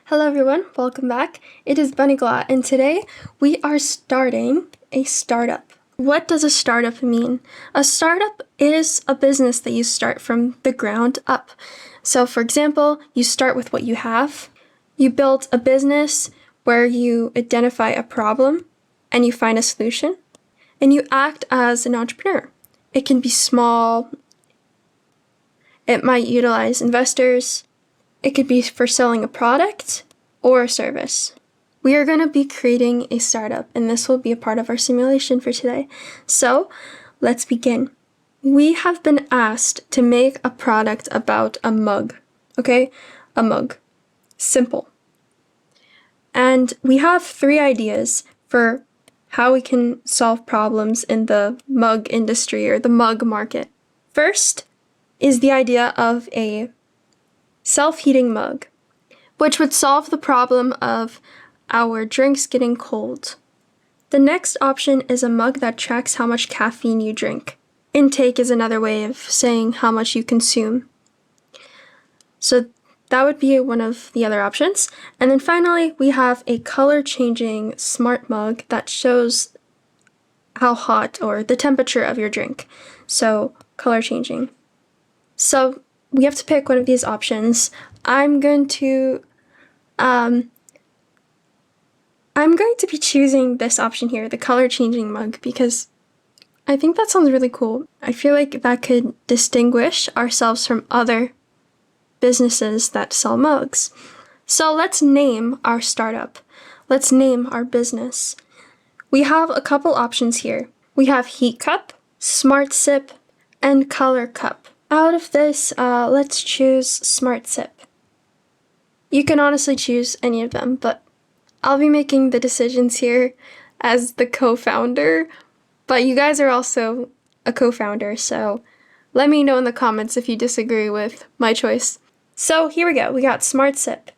Hello everyone, welcome back. It is Bunny Glaw, and today we are starting a startup. What does a startup mean? A startup is a business that you start from the ground up. So for example, you start with what you have. You build a business where you identify a problem and you find a solution, and you act as an entrepreneur. It can be small. It might utilize investors. It could be for selling a product or a service. We are going to be creating a startup, and this will be a part of our simulation for today. So let's begin. We have been asked to make a product about a mug, okay? A mug. Simple. And we have 3 ideas for how we can solve problems in the mug industry or the mug market. First is the idea of a self-heating mug, which would solve the problem of our drinks getting cold. The next option is a mug that tracks how much caffeine you drink. Intake is another way of saying how much you consume. So that would be one of the other options. And then finally, we have a color-changing smart mug that shows how hot or the temperature of your drink. So color-changing. So we have to pick one of these options. I'm going to be choosing this option here, the color changing mug, because I think that sounds really cool. I feel like that could distinguish ourselves from other businesses that sell mugs. So let's name our startup. Let's name our business. We have a couple options here. We have Heat Cup, Smart Sip, and Color Cup. Out of this, let's choose Smart Sip. You can honestly choose any of them, but I'll be making the decisions here as the co-founder, but you guys are also a co-founder, so let me know in the comments if you disagree with my choice. So here we go, we got Smart Sip.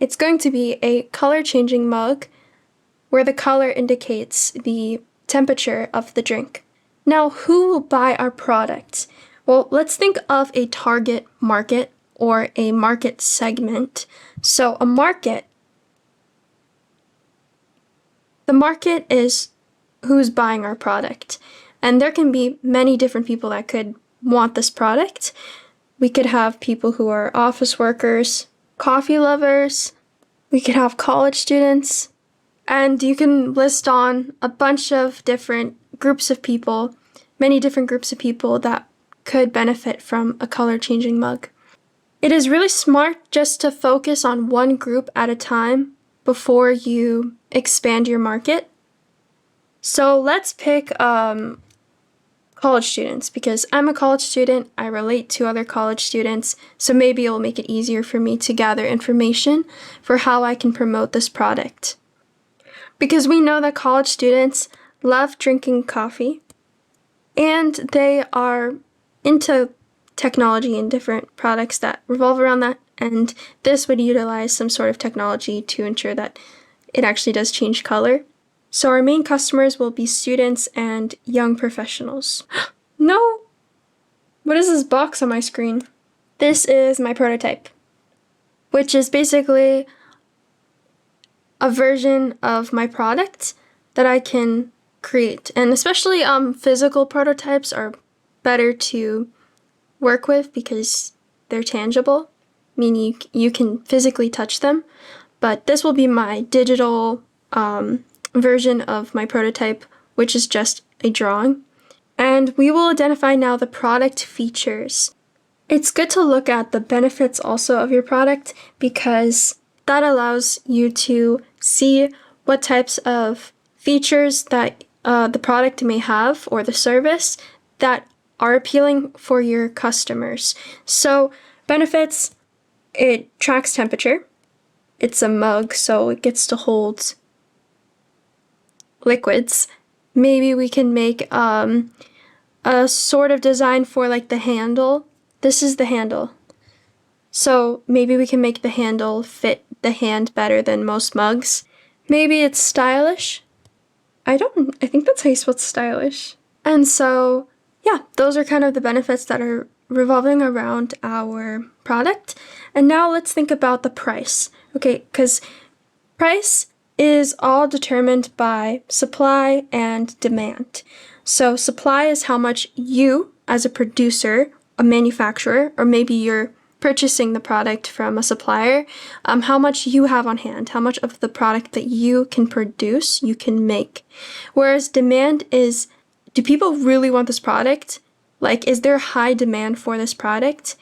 It's going to be a color-changing mug where the color indicates the temperature of the drink. Now, who will buy our product? Well, let's think of a target market or a market segment. So a market, the market is who's buying our product. And there can be many different people that could want this product. We could have people who are office workers, coffee lovers, we could have college students, and you can list on a bunch of different groups of people, many different groups of people that could benefit from a color-changing mug. It is really smart just to focus on one group at a time before you expand your market. So let's pick college students, because I'm a college student, I relate to other college students, so maybe it will make it easier for me to gather information for how I can promote this product. Because we know that college students love drinking coffee, and they are into technology and different products that revolve around that, and this would utilize some sort of technology to ensure that it actually does change color. So our main customers will be students and young professionals. No! What is this box on my screen? This is my prototype, which is basically a version of my product that I can create. And especially physical prototypes are better to work with because they're tangible, meaning you can physically touch them. But this will be my digital version of my prototype, which is just a drawing. And we will identify now the product features. It's good to look at the benefits also of your product, because that allows you to see what types of features that the product may have or the service that are appealing for your customers. So benefits, it tracks temperature. It's a mug, so it gets to hold liquids. Maybe we can make a sort of design for like the handle. This is the handle. So maybe we can make the handle fit the hand better than most mugs. Maybe it's stylish. I think that's how you spell stylish. And so, yeah, those are kind of the benefits that are revolving around our product. And now let's think about the price. Okay, because price is all determined by supply and demand. So supply is how much you, as a producer, a manufacturer, or maybe you're purchasing the product from a supplier, how much you have on hand, how much of the product that you can produce, you can make. Whereas demand is, do people really want this product? Like, is there high demand for this product?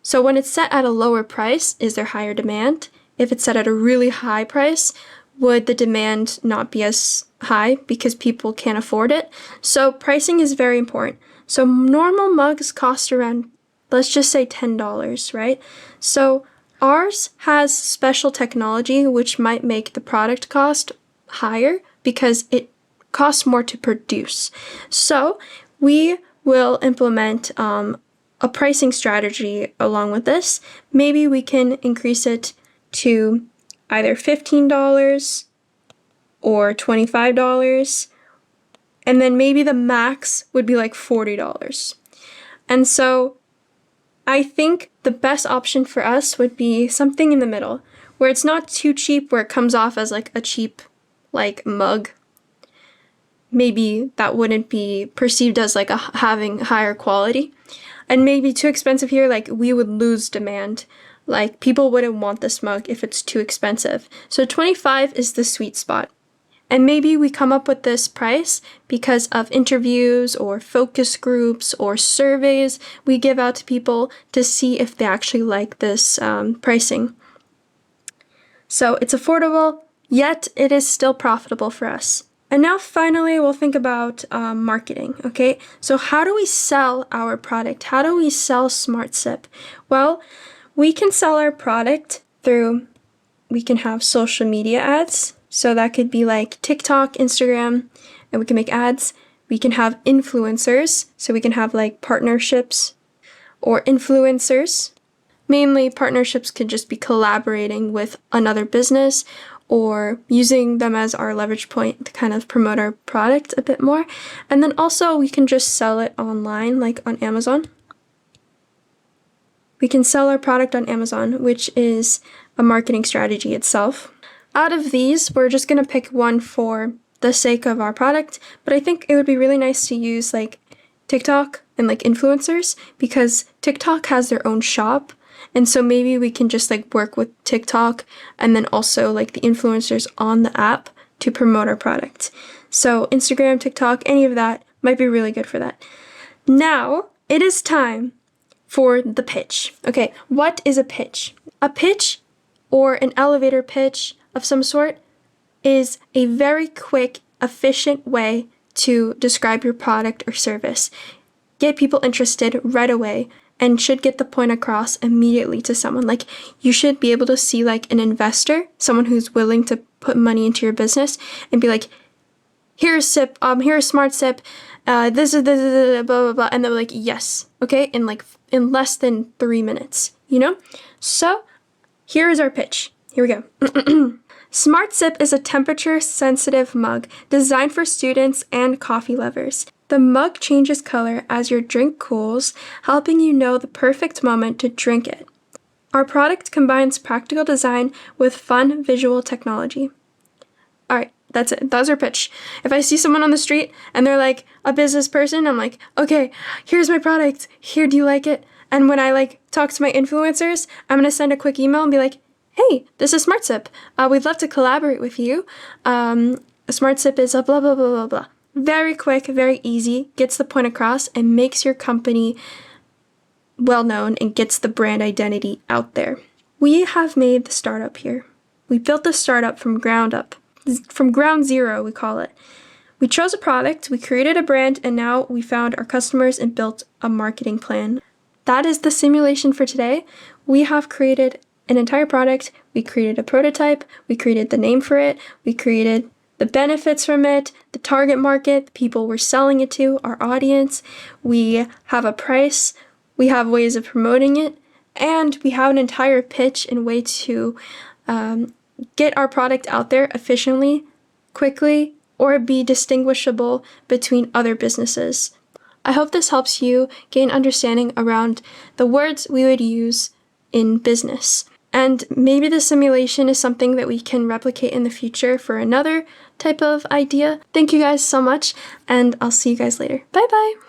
So when it's set at a lower price, is there higher demand? If it's set at a really high price, would the demand not be as high because people can't afford it? So pricing is very important. So normal mugs cost around, let's just say $10, right? So ours has special technology which might make the product cost higher because it costs more to produce. So we will implement a pricing strategy along with this. Maybe we can increase it to either $15 or $25, and then maybe the max would be like $40. And so I think the best option for us would be something in the middle, where it's not too cheap, where it comes off as like a cheap like mug. Maybe that wouldn't be perceived as like having higher quality. And maybe too expensive here, like we would lose demand. Like people wouldn't want this mug if it's too expensive. So 25 is the sweet spot. And maybe we come up with this price because of interviews or focus groups or surveys we give out to people to see if they actually like this pricing. So it's affordable, yet it is still profitable for us. And now finally, we'll think about marketing, okay? So how do we sell our product? How do we sell SmartSip? Well, we can sell our product through, we can have social media ads. So that could be like TikTok, Instagram, and we can make ads. We can have influencers. So we can have like partnerships or influencers. Mainly partnerships could just be collaborating with another business or using them as our leverage point to kind of promote our product a bit more. And then also we can just sell it online, like on Amazon. We can sell our product on Amazon, which is a marketing strategy itself. Out of these, we're just going to pick one for the sake of our product, but I think it would be really nice to use like TikTok and like influencers because TikTok has their own shop. And so maybe we can just like work with TikTok and then also like the influencers on the app to promote our product. So Instagram, TikTok, any of that might be really good for that. Now it is time for the pitch. Okay, what is a pitch? A pitch or an elevator pitch of some sort is a very quick, efficient way to describe your product or service. Get people interested right away and should get the point across immediately to someone. Like you should be able to see like an investor, someone who's willing to put money into your business and be like, here's SmartSip, this is blah, blah, blah. And they're like, yes, okay, in less than 3 minutes, you know? So here is our pitch. Here we go. SmartSip is a temperature-sensitive mug designed for students and coffee lovers. The mug changes color as your drink cools, helping you know the perfect moment to drink it. Our product combines practical design with fun visual technology. All right, that's it. That's our pitch. If I see someone on the street and they're like a business person, I'm like, okay, here's my product. Here, do you like it? And when I like talk to my influencers, I'm going to send a quick email and be like, hey, this is SmartSip. We'd love to collaborate with you. SmartSip is a blah, blah, blah, blah, blah. Very quick, very easy, gets the point across, and makes your company well known and gets the brand identity out there. We have made the startup here. We built the startup from ground up. From ground zero, we call it. We chose a product, we created a brand, and now we found our customers and built a marketing plan. That is the simulation for today. We have created an entire product. We created a prototype. We created the name for it. We created the benefits from it, the target market, the people we're selling it to, our audience. We have a price. We have ways of promoting it. And we have an entire pitch and way to get our product out there efficiently, quickly, or be distinguishable between other businesses. I hope this helps you gain understanding around the words we would use in business. And maybe the simulation is something that we can replicate in the future for another type of idea. Thank you guys so much, and I'll see you guys later. Bye bye!